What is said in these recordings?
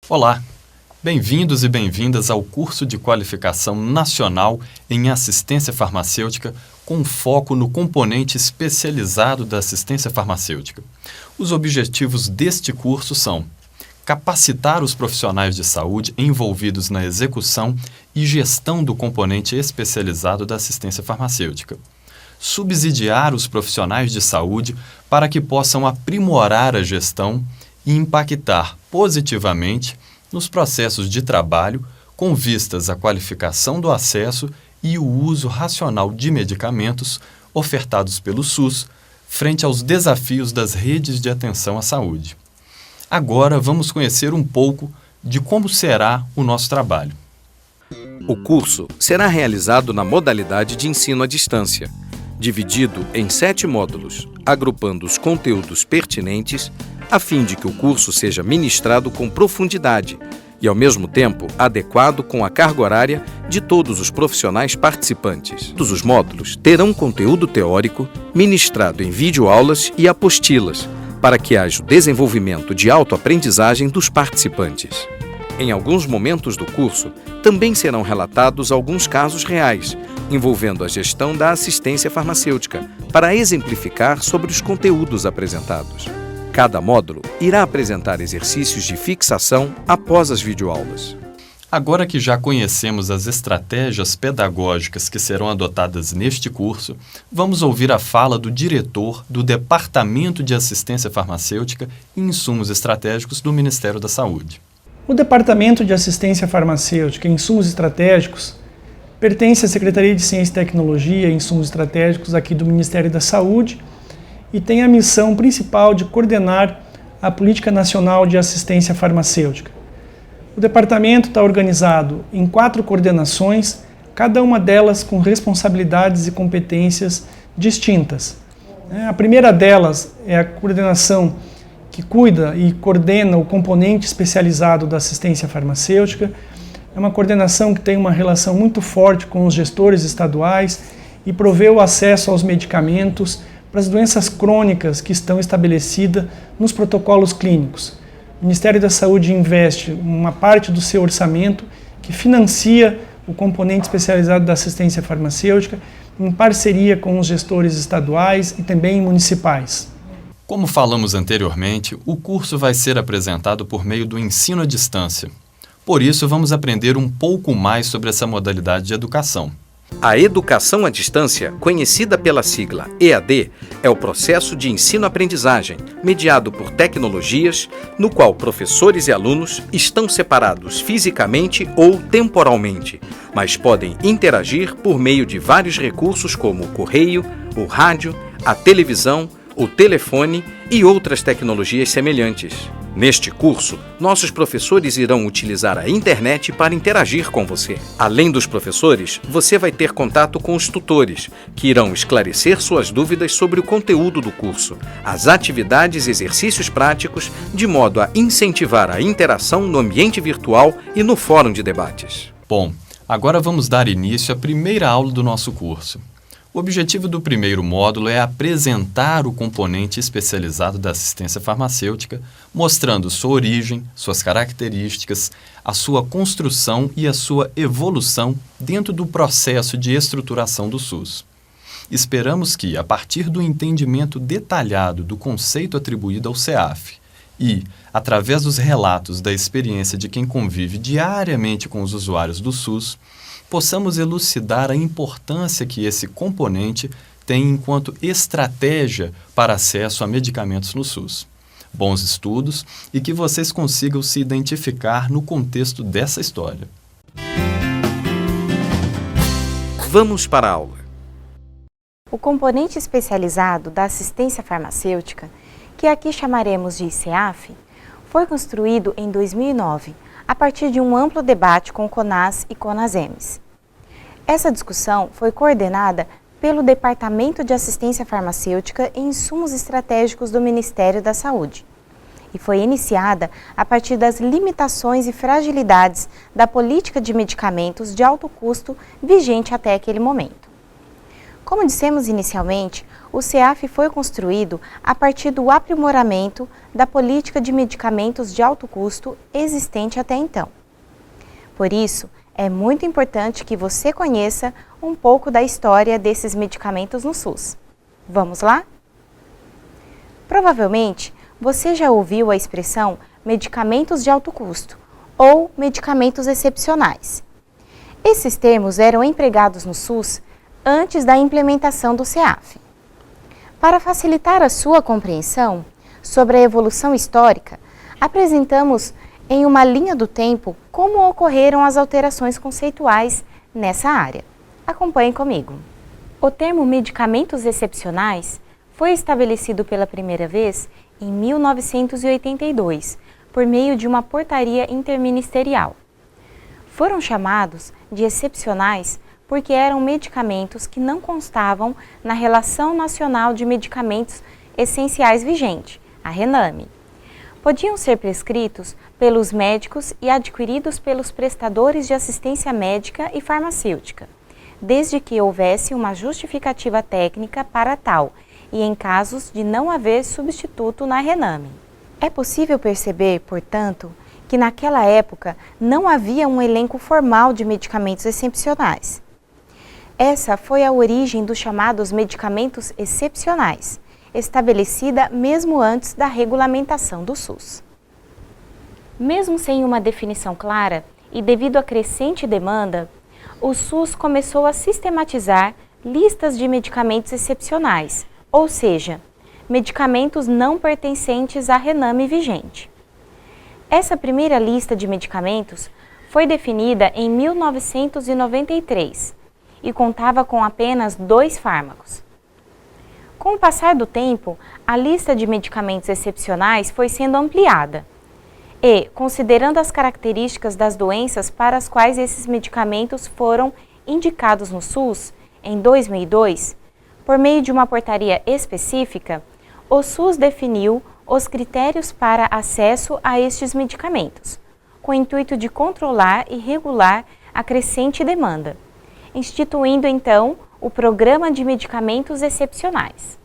Olá, bem-vindos e bem-vindas ao curso de qualificação nacional em assistência farmacêutica com foco no componente especializado da assistência farmacêutica. Os objetivos deste curso são capacitar os profissionais de saúde envolvidos na execução e gestão do componente especializado da assistência farmacêutica, subsidiar os profissionais de saúde para que possam aprimorar a gestão e impactar positivamente nos processos de trabalho com vistas à qualificação do acesso e o uso racional de medicamentos ofertados pelo SUS frente aos desafios das redes de atenção à saúde. Agora vamos conhecer um pouco de como será o nosso trabalho. O curso será realizado na modalidade de ensino à distância, dividido em 7 módulos, agrupando os conteúdos pertinentes a fim de que o curso seja ministrado com profundidade e, ao mesmo tempo, adequado com a carga horária de todos os profissionais participantes. Todos os módulos terão conteúdo teórico ministrado em videoaulas e apostilas, para que haja o desenvolvimento de autoaprendizagem dos participantes. Em alguns momentos do curso, também serão relatados alguns casos reais, envolvendo a gestão da assistência farmacêutica, para exemplificar sobre os conteúdos apresentados. Cada módulo irá apresentar exercícios de fixação após as videoaulas. Agora que já conhecemos as estratégias pedagógicas que serão adotadas neste curso, vamos ouvir a fala do diretor do Departamento de Assistência Farmacêutica e Insumos Estratégicos do Ministério da Saúde. O Departamento de Assistência Farmacêutica e Insumos Estratégicos pertence à Secretaria de Ciência e Tecnologia e Insumos Estratégicos aqui do Ministério da Saúde e tem a missão principal de coordenar a Política Nacional de Assistência Farmacêutica. O departamento está organizado em 4 coordenações, cada uma delas com responsabilidades e competências distintas. A primeira delas é a coordenação que cuida e coordena o componente especializado da assistência farmacêutica. É uma coordenação que tem uma relação muito forte com os gestores estaduais e provê o acesso aos medicamentos para as doenças crônicas que estão estabelecidas nos protocolos clínicos. O Ministério da Saúde investe uma parte do seu orçamento que financia o componente especializado da assistência farmacêutica em parceria com os gestores estaduais e também municipais. Como falamos anteriormente, o curso vai ser apresentado por meio do ensino à distância. Por isso, vamos aprender um pouco mais sobre essa modalidade de educação. A educação à distância, conhecida pela sigla EAD, é o processo de ensino-aprendizagem mediado por tecnologias, no qual professores e alunos estão separados fisicamente ou temporalmente, mas podem interagir por meio de vários recursos como o correio, o rádio, a televisão, o telefone e outras tecnologias semelhantes. Neste curso, nossos professores irão utilizar a internet para interagir com você. Além dos professores, você vai ter contato com os tutores, que irão esclarecer suas dúvidas sobre o conteúdo do curso, as atividades e exercícios práticos, de modo a incentivar a interação no ambiente virtual e no fórum de debates. Bom, agora vamos dar início à primeira aula do nosso curso. O objetivo do primeiro módulo é apresentar o componente especializado da assistência farmacêutica, mostrando sua origem, suas características, a sua construção e a sua evolução dentro do processo de estruturação do SUS. Esperamos que, a partir do entendimento detalhado do conceito atribuído ao CEAF e, através dos relatos da experiência de quem convive diariamente com os usuários do SUS, possamos elucidar a importância que esse componente tem enquanto estratégia para acesso a medicamentos no SUS. Bons estudos e que vocês consigam se identificar no contexto dessa história. Vamos para a aula. O componente especializado da assistência farmacêutica, que aqui chamaremos de CEAF, foi construído em 2009, a partir de um amplo debate com o CONAS e CONASEMES. Essa discussão foi coordenada pelo Departamento de Assistência Farmacêutica e Insumos Estratégicos do Ministério da Saúde e foi iniciada a partir das limitações e fragilidades da política de medicamentos de alto custo vigente até aquele momento. Como dissemos inicialmente, o CEAF foi construído a partir do aprimoramento da política de medicamentos de alto custo existente até então. Por isso, é muito importante que você conheça um pouco da história desses medicamentos no SUS. Vamos lá? Provavelmente, você já ouviu a expressão medicamentos de alto custo ou medicamentos excepcionais. Esses termos eram empregados no SUS antes da implementação do CEAF. Para facilitar a sua compreensão sobre a evolução histórica, apresentamos em uma linha do tempo como ocorreram as alterações conceituais nessa área. Acompanhe comigo. O termo medicamentos excepcionais foi estabelecido pela primeira vez em 1982, por meio de uma portaria interministerial. Foram chamados de excepcionais porque eram medicamentos que não constavam na Relação Nacional de Medicamentos Essenciais vigente, a RENAME. Podiam ser prescritos pelos médicos e adquiridos pelos prestadores de assistência médica e farmacêutica, desde que houvesse uma justificativa técnica para tal e em casos de não haver substituto na RENAME. É possível perceber, portanto, que naquela época não havia um elenco formal de medicamentos excepcionais. Essa foi a origem dos chamados medicamentos excepcionais, estabelecida mesmo antes da regulamentação do SUS. Mesmo sem uma definição clara e devido à crescente demanda, o SUS começou a sistematizar listas de medicamentos excepcionais, ou seja, medicamentos não pertencentes à RENAME vigente. Essa primeira lista de medicamentos foi definida em 1993 e contava com apenas 2 fármacos. Com o passar do tempo, a lista de medicamentos excepcionais foi sendo ampliada e, considerando as características das doenças para as quais esses medicamentos foram indicados no SUS, em 2002, por meio de uma portaria específica, o SUS definiu os critérios para acesso a estes medicamentos, com o intuito de controlar e regular a crescente demanda, instituindo então o Programa de Medicamentos Excepcionais.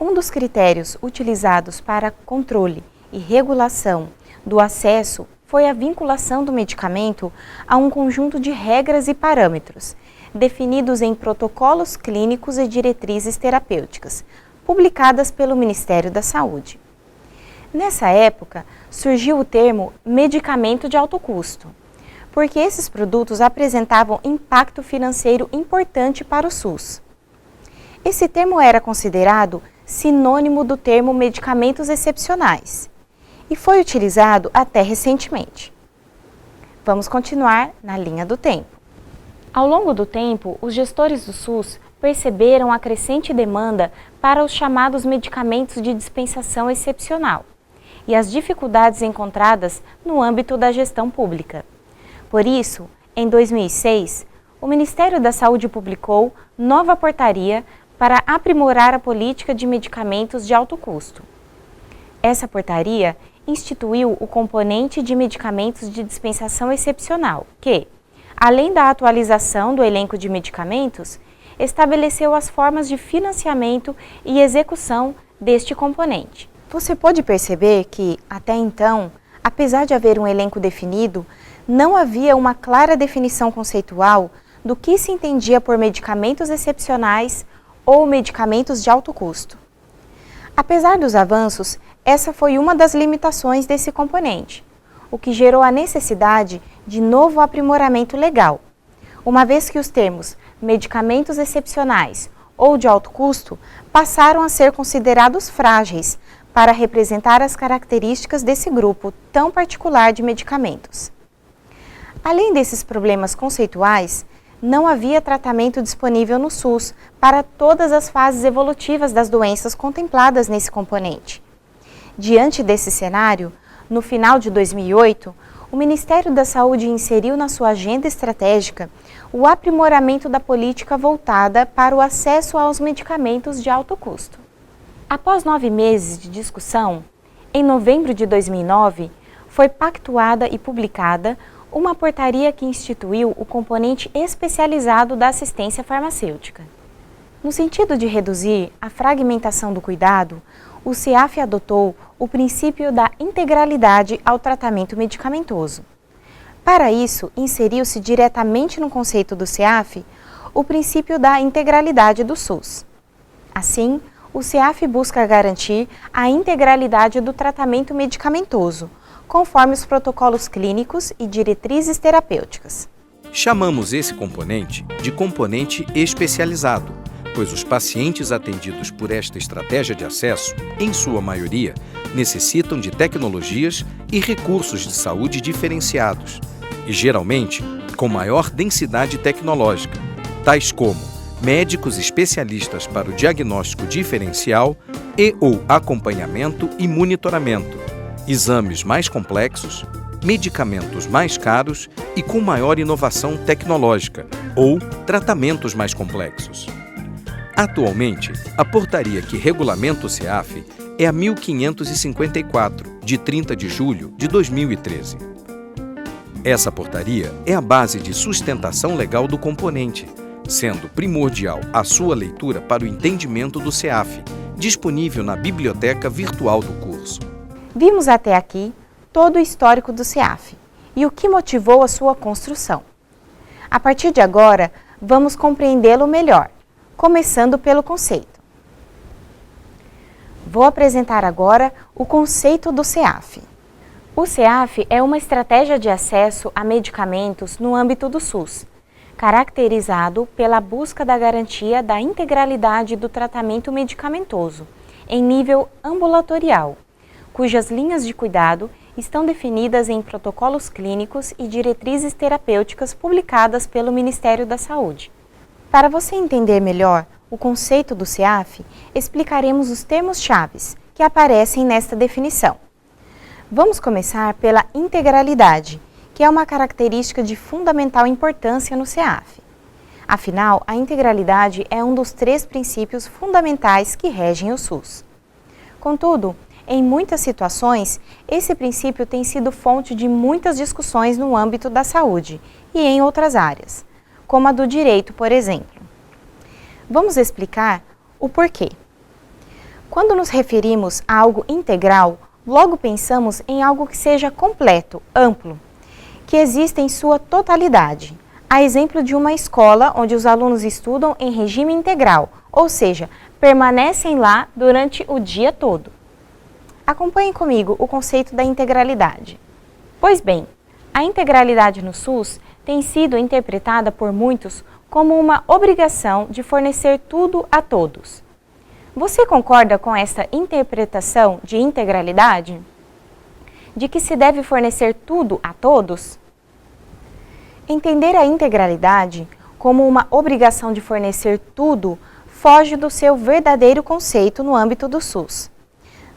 Um dos critérios utilizados para controle e regulação do acesso foi a vinculação do medicamento a um conjunto de regras e parâmetros, definidos em protocolos clínicos e diretrizes terapêuticas, publicadas pelo Ministério da Saúde. Nessa época, surgiu o termo medicamento de alto custo, porque esses produtos apresentavam impacto financeiro importante para o SUS. Esse termo era considerado sinônimo do termo medicamentos excepcionais e foi utilizado até recentemente. Vamos continuar na linha do tempo. Ao longo do tempo, os gestores do SUS perceberam a crescente demanda para os chamados medicamentos de dispensação excepcional e as dificuldades encontradas no âmbito da gestão pública. Por isso, em 2006, o Ministério da Saúde publicou nova portaria para aprimorar a política de medicamentos de alto custo. Essa portaria instituiu o componente de medicamentos de dispensação excepcional, que, além da atualização do elenco de medicamentos, estabeleceu as formas de financiamento e execução deste componente. Você pode perceber que, até então, apesar de haver um elenco definido, não havia uma clara definição conceitual do que se entendia por medicamentos excepcionais ou medicamentos de alto custo. Apesar dos avanços, essa foi uma das limitações desse componente, o que gerou a necessidade de novo aprimoramento legal, uma vez que os termos medicamentos excepcionais ou de alto custo passaram a ser considerados frágeis para representar as características desse grupo tão particular de medicamentos. Além desses problemas conceituais, não havia tratamento disponível no SUS para todas as fases evolutivas das doenças contempladas nesse componente. Diante desse cenário, no final de 2008, o Ministério da Saúde inseriu na sua agenda estratégica o aprimoramento da política voltada para o acesso aos medicamentos de alto custo. Após 9 meses de discussão, em novembro de 2009, foi pactuada e publicada uma portaria que instituiu o componente especializado da assistência farmacêutica. No sentido de reduzir a fragmentação do cuidado, o CEAF adotou o princípio da integralidade ao tratamento medicamentoso. Para isso, inseriu-se diretamente no conceito do CEAF o princípio da integralidade do SUS. Assim, o CEAF busca garantir a integralidade do tratamento medicamentoso, conforme os protocolos clínicos e diretrizes terapêuticas. Chamamos esse componente de componente especializado, pois os pacientes atendidos por esta estratégia de acesso, em sua maioria, necessitam de tecnologias e recursos de saúde diferenciados, e geralmente com maior densidade tecnológica, tais como médicos especialistas para o diagnóstico diferencial e/ou acompanhamento e monitoramento, exames mais complexos, medicamentos mais caros e com maior inovação tecnológica, ou tratamentos mais complexos. Atualmente, a portaria que regulamenta o CEAF é a 1554, de 30 de julho de 2013. Essa portaria é a base de sustentação legal do componente, sendo primordial a sua leitura para o entendimento do CEAF, disponível na biblioteca virtual do curso. Vimos até aqui todo o histórico do CEAF e o que motivou a sua construção. A partir de agora, vamos compreendê-lo melhor, começando pelo conceito. Vou apresentar agora o conceito do CEAF. O CEAF é uma estratégia de acesso a medicamentos no âmbito do SUS, caracterizado pela busca da garantia da integralidade do tratamento medicamentoso em nível ambulatorial, cujas linhas de cuidado estão definidas em protocolos clínicos e diretrizes terapêuticas publicadas pelo Ministério da Saúde. Para você entender melhor o conceito do CEAF, explicaremos os termos-chave que aparecem nesta definição. Vamos começar pela integralidade, que é uma característica de fundamental importância no CEAF. Afinal, a integralidade é um dos 3 princípios fundamentais que regem o SUS. Contudo, em muitas situações, esse princípio tem sido fonte de muitas discussões no âmbito da saúde e em outras áreas, como a do direito, por exemplo. Vamos explicar o porquê. Quando nos referimos a algo integral, logo pensamos em algo que seja completo, amplo, que exista em sua totalidade, a exemplo de uma escola onde os alunos estudam em regime integral, ou seja, permanecem lá durante o dia todo. Acompanhem comigo o conceito da integralidade. Pois bem, a integralidade no SUS tem sido interpretada por muitos como uma obrigação de fornecer tudo a todos. Você concorda com esta interpretação de integralidade? De que se deve fornecer tudo a todos? Entender a integralidade como uma obrigação de fornecer tudo foge do seu verdadeiro conceito no âmbito do SUS.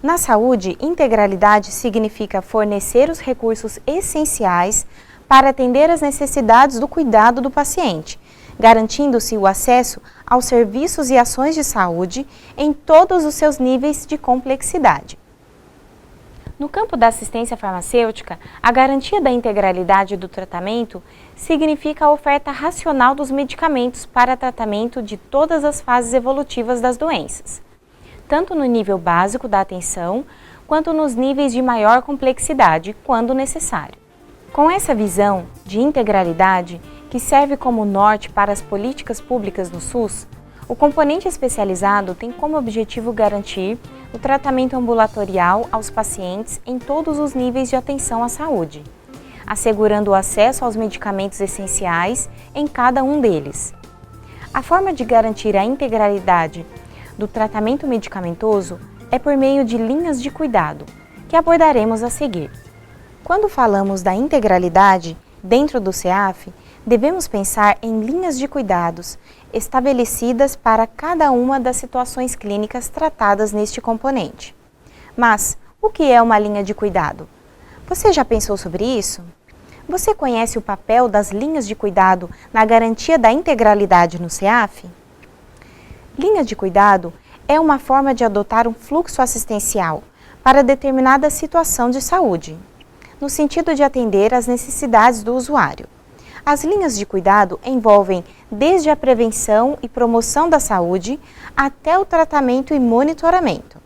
Na saúde, integralidade significa fornecer os recursos essenciais para atender às necessidades do cuidado do paciente, garantindo-se o acesso aos serviços e ações de saúde em todos os seus níveis de complexidade. No campo da assistência farmacêutica, a garantia da integralidade do tratamento significa a oferta racional dos medicamentos para tratamento de todas as fases evolutivas das doenças, tanto no nível básico da atenção, quanto nos níveis de maior complexidade, quando necessário. Com essa visão de integralidade, que serve como norte para as políticas públicas no SUS, o componente especializado tem como objetivo garantir o tratamento ambulatorial aos pacientes em todos os níveis de atenção à saúde, assegurando o acesso aos medicamentos essenciais em cada um deles. A forma de garantir a integralidade do tratamento medicamentoso é por meio de linhas de cuidado, que abordaremos a seguir. Quando falamos da integralidade dentro do CEAF, devemos pensar em linhas de cuidados estabelecidas para cada uma das situações clínicas tratadas neste componente. Mas, o que é uma linha de cuidado? Você já pensou sobre isso? Você conhece o papel das linhas de cuidado na garantia da integralidade no CEAF? Linha de cuidado é uma forma de adotar um fluxo assistencial para determinada situação de saúde, no sentido de atender às necessidades do usuário. As linhas de cuidado envolvem desde a prevenção e promoção da saúde até o tratamento e monitoramento.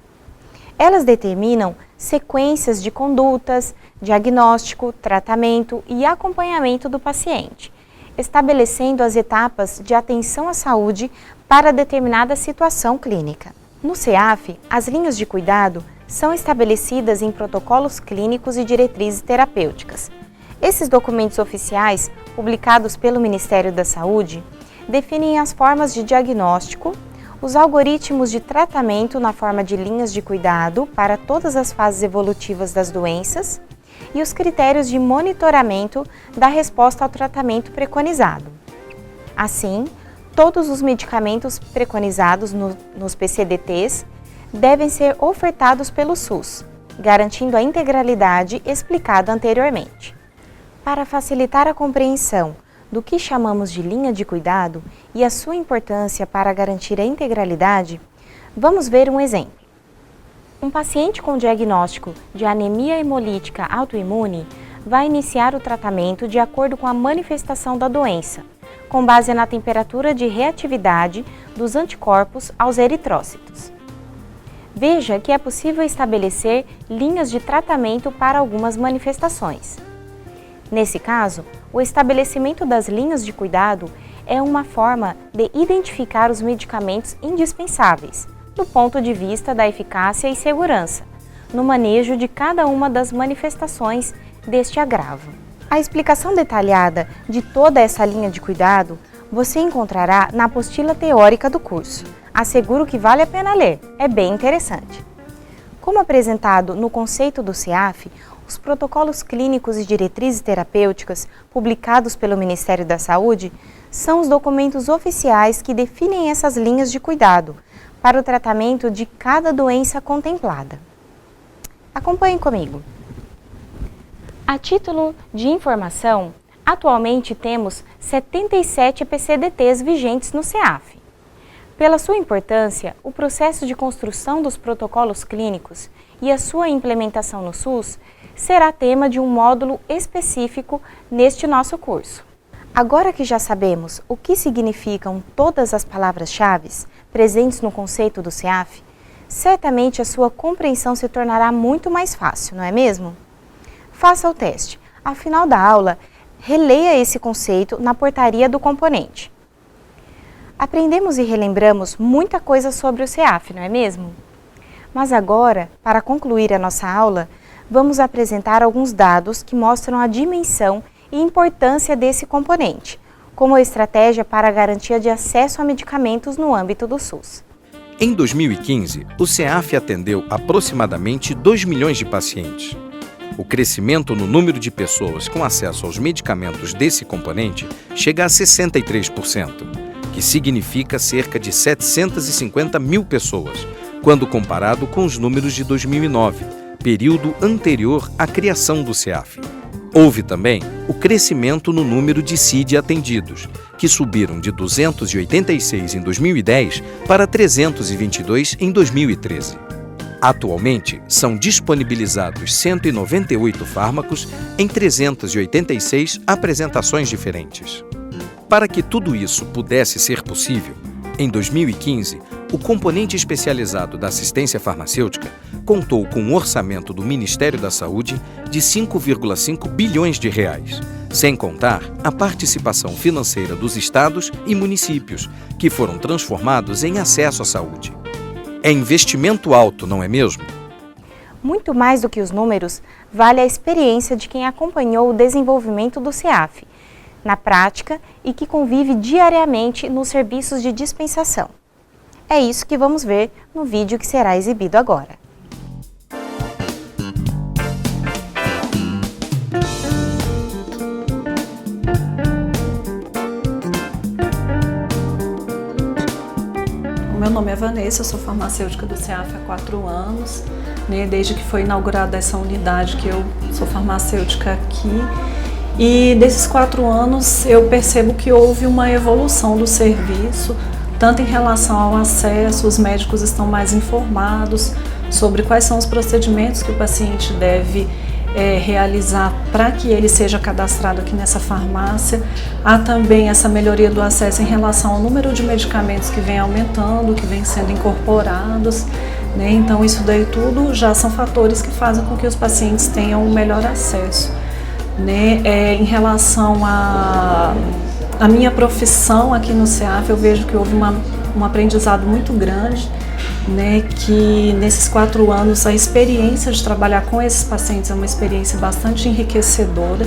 Elas determinam sequências de condutas, diagnóstico, tratamento e acompanhamento do paciente, estabelecendo as etapas de atenção à saúde para determinada situação clínica. No CEAF, as linhas de cuidado são estabelecidas em protocolos clínicos e diretrizes terapêuticas. Esses documentos oficiais, publicados pelo Ministério da Saúde, definem as formas de diagnóstico, os algoritmos de tratamento na forma de linhas de cuidado para todas as fases evolutivas das doenças e os critérios de monitoramento da resposta ao tratamento preconizado. Assim, todos os medicamentos preconizados nos PCDTs devem ser ofertados pelo SUS, garantindo a integralidade explicada anteriormente. Para facilitar a compreensão do que chamamos de linha de cuidado e a sua importância para garantir a integralidade, vamos ver um exemplo. Um paciente com diagnóstico de anemia hemolítica autoimune vai iniciar o tratamento de acordo com a manifestação da doença, com base na temperatura de reatividade dos anticorpos aos eritrócitos. Veja que é possível estabelecer linhas de tratamento para algumas manifestações. Nesse caso, o estabelecimento das linhas de cuidado é uma forma de identificar os medicamentos indispensáveis, do ponto de vista da eficácia e segurança, no manejo de cada uma das manifestações deste agravo. A explicação detalhada de toda essa linha de cuidado você encontrará na apostila teórica do curso. Asseguro que vale a pena ler, é bem interessante. Como apresentado no conceito do CEAF, os protocolos clínicos e diretrizes terapêuticas publicados pelo Ministério da Saúde são os documentos oficiais que definem essas linhas de cuidado para o tratamento de cada doença contemplada. Acompanhem comigo. A título de informação, atualmente temos 77 PCDTs vigentes no CEAF. Pela sua importância, o processo de construção dos protocolos clínicos e a sua implementação no SUS será tema de um módulo específico neste nosso curso. Agora que já sabemos o que significam todas as palavras-chave presentes no conceito do CEAF, certamente a sua compreensão se tornará muito mais fácil, não é mesmo? Faça o teste. Ao final da aula, releia esse conceito na portaria do componente. Aprendemos e relembramos muita coisa sobre o CEAF, não é mesmo? Mas agora, para concluir a nossa aula, vamos apresentar alguns dados que mostram a dimensão e importância desse componente, como estratégia para a garantia de acesso a medicamentos no âmbito do SUS. Em 2015, o CEAF atendeu aproximadamente 2 milhões de pacientes. O crescimento no número de pessoas com acesso aos medicamentos desse componente chega a 63%, que significa cerca de 750 mil pessoas, quando comparado com os números de 2009, período anterior à criação do CEAF. Houve também o crescimento no número de CID atendidos, que subiram de 286 em 2010 para 322 em 2013. Atualmente, são disponibilizados 198 fármacos em 386 apresentações diferentes. Para que tudo isso pudesse ser possível, em 2015, o componente especializado da assistência farmacêutica contou com um orçamento do Ministério da Saúde de 5,5 bilhões de reais, sem contar a participação financeira dos estados e municípios, que foram transformados em acesso à saúde. É investimento alto, não é mesmo? Muito mais do que os números, vale a experiência de quem acompanhou o desenvolvimento do CEAF, na prática e que convive diariamente nos serviços de dispensação. É isso que vamos ver no vídeo que será exibido agora. Meu nome é Vanessa, eu sou farmacêutica do CEAF há 4 anos, né, desde que foi inaugurada essa unidade que eu sou farmacêutica aqui. E desses 4 anos eu percebo que houve uma evolução do serviço, tanto em relação ao acesso, os médicos estão mais informados sobre quais são os procedimentos que o paciente deve realizar para que ele seja cadastrado aqui nessa farmácia. Há também essa melhoria do acesso em relação ao número de medicamentos que vem aumentando, que vem sendo incorporados, né? Então isso daí tudo já são fatores que fazem com que os pacientes tenham um melhor acesso, né? Em relação à minha profissão aqui no CEAF, eu vejo que houve um aprendizado muito grande, né, que nesses 4 anos a experiência de trabalhar com esses pacientes é uma experiência bastante enriquecedora,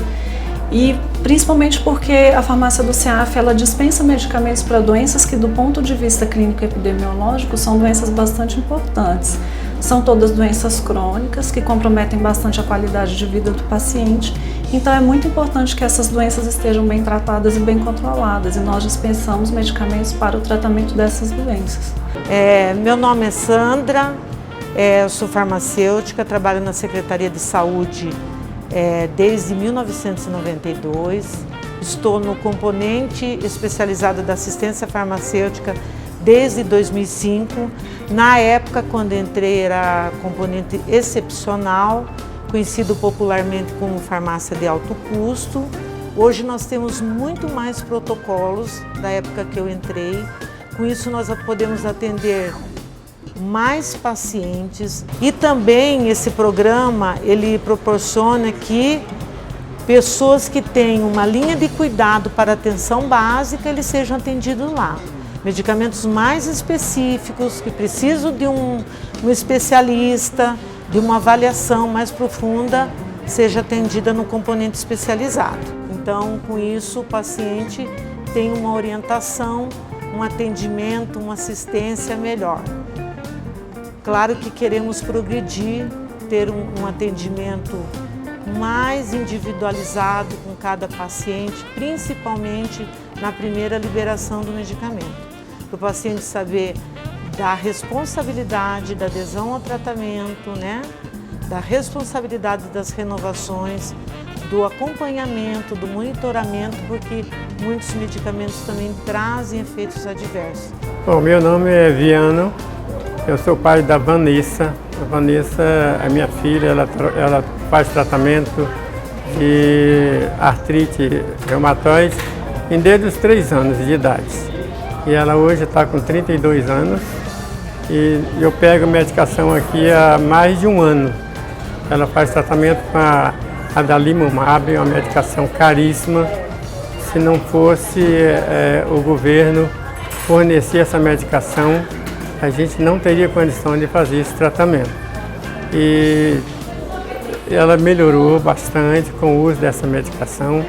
e principalmente porque a farmácia do CEAF ela dispensa medicamentos para doenças que do ponto de vista clínico e epidemiológico são doenças bastante importantes. São todas doenças crônicas que comprometem bastante a qualidade de vida do paciente, então é muito importante que essas doenças estejam bem tratadas e bem controladas, e nós dispensamos medicamentos para o tratamento dessas doenças. Meu nome é Sandra, eu sou farmacêutica, trabalho na Secretaria de Saúde desde 1992, estou no componente especializado da assistência farmacêutica desde 2005, na época quando entrei era componente excepcional, conhecido popularmente como farmácia de alto custo. Hoje nós temos muito mais protocolos da época que eu entrei. Com isso nós podemos atender mais pacientes e também esse programa ele proporciona que pessoas que têm uma linha de cuidado para atenção básica eles sejam atendidos lá. Medicamentos mais específicos que precisam de um especialista, de uma avaliação mais profunda, seja atendida no componente especializado. Então, com isso, o paciente tem uma orientação, um atendimento, uma assistência melhor. Claro que queremos progredir, ter um atendimento mais individualizado com cada paciente, principalmente na primeira liberação do medicamento. Para o paciente saber da responsabilidade da adesão ao tratamento, né? Da responsabilidade das renovações, do acompanhamento, do monitoramento, porque muitos medicamentos também trazem efeitos adversos. Bom, meu nome é Viano, eu sou pai da Vanessa. A Vanessa é minha filha, ela faz tratamento de artrite reumatoide desde os 3 anos de idade. E ela hoje está com 32 anos e eu pego medicação aqui há mais de 1 ano. Ela faz tratamento com a adalimumab, uma medicação caríssima. Se não fosse o governo fornecer essa medicação, a gente não teria condição de fazer esse tratamento. E ela melhorou bastante com o uso dessa medicação.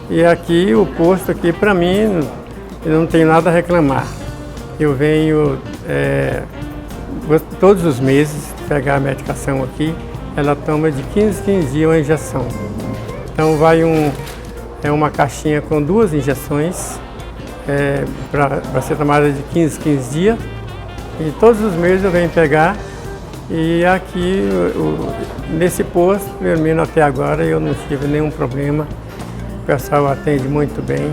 E aqui, o posto aqui, para mim, eu não tenho nada a reclamar. Eu venho todos os meses pegar a medicação aqui. Ela toma de 15 dias uma injeção. Então vai uma caixinha com 2 injeções para ser tomada de 15 dias. E todos os meses eu venho pegar. E aqui, nesse posto, pelo menos até agora, eu não tive nenhum problema. O pessoal atende muito bem.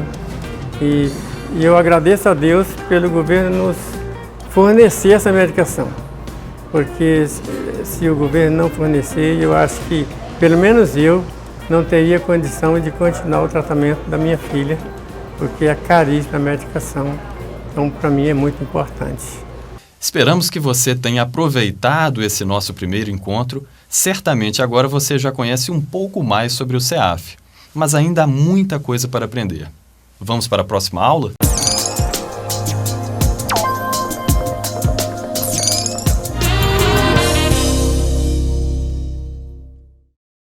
E eu agradeço a Deus pelo governo nos fornecer essa medicação. Porque se o governo não fornecer, eu acho que, pelo menos eu, não teria condição de continuar o tratamento da minha filha, porque é caríssima a medicação. Então, para mim, é muito importante. Esperamos que você tenha aproveitado esse nosso primeiro encontro. Certamente agora você já conhece um pouco mais sobre o CEAF, mas ainda há muita coisa para aprender. Vamos para a próxima aula?